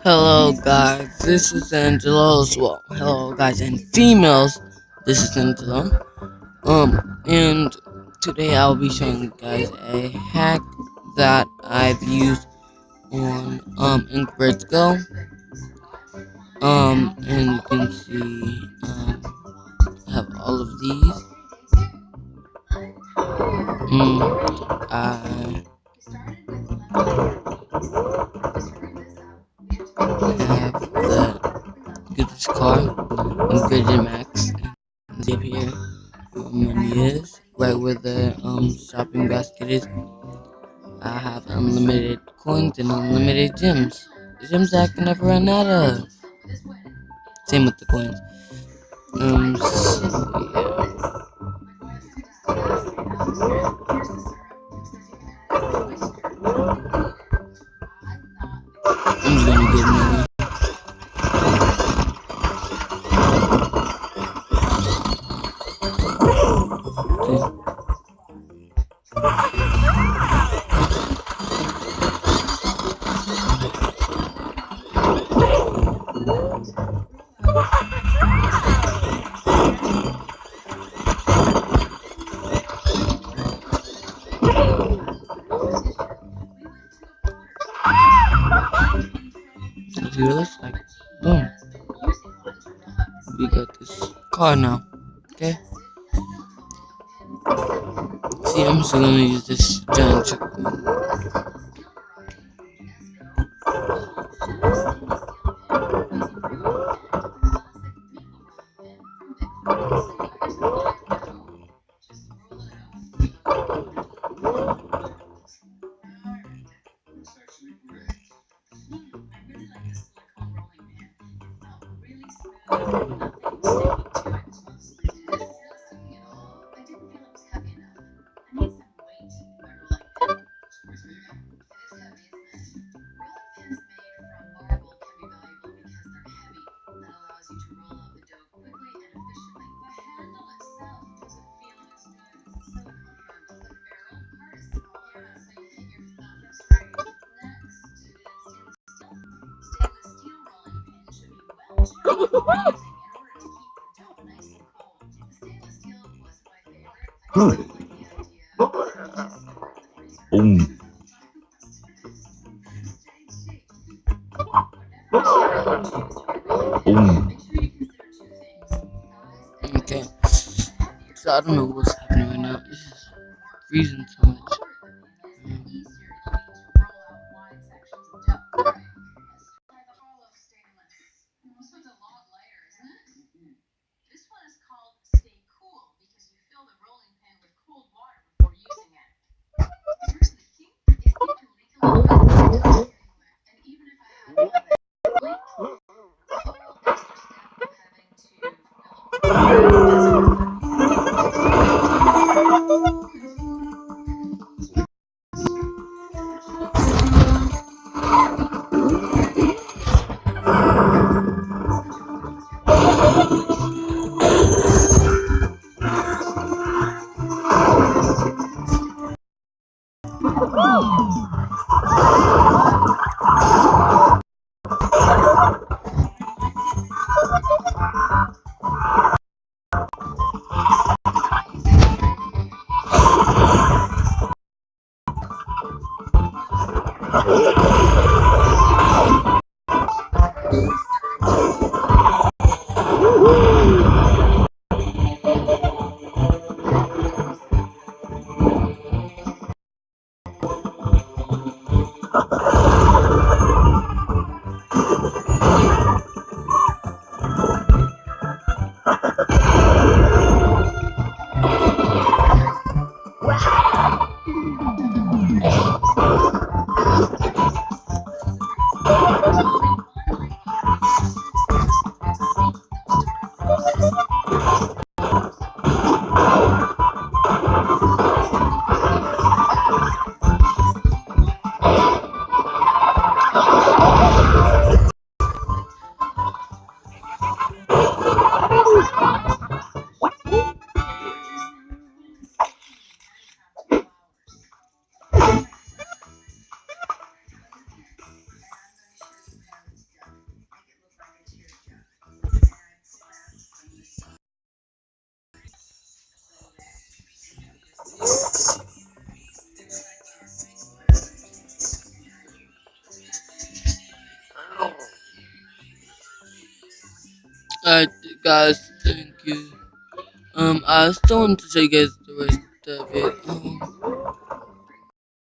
Hello guys, this is Angelo as well. Hello guys and females, this is Angelo. And today I'll be showing you guys a hack that I've used on Inkward's Go. And you can see I have all of these. I have the Goodrich car and Goodrich Max. And see up here where money is, right where the shopping basket is. I have unlimited coins and unlimited gems. The gems I can never run out of. Same with the coins. So yeah. I'm just gonna get another. Okay. See what it looks like. Boom. We got this car now. Okay. See, I'm just gonna use this giant trick. Boom. Boom. Okay. So I don't know what's happening right now. This is freezing so much. Alright, guys, thank you. I still want to show you guys the rest of it.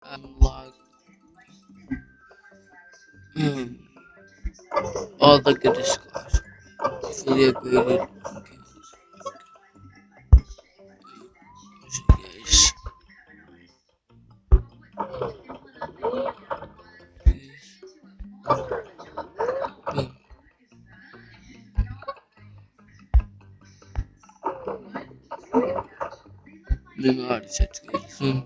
Unlock um, all the goodies class. Fully upgraded. Okay, show you guys. Boom. Then I already said to guys. There.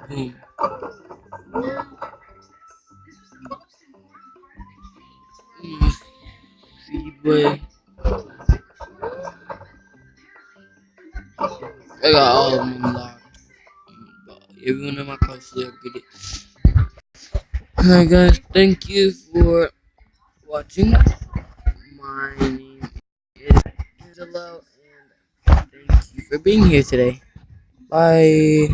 Boom. Speedway. I got all of them unlocked. But everyone in my car fully upgraded. Alright guys, thank you for watching. My name is Angelo and thank you for being here today. Bye.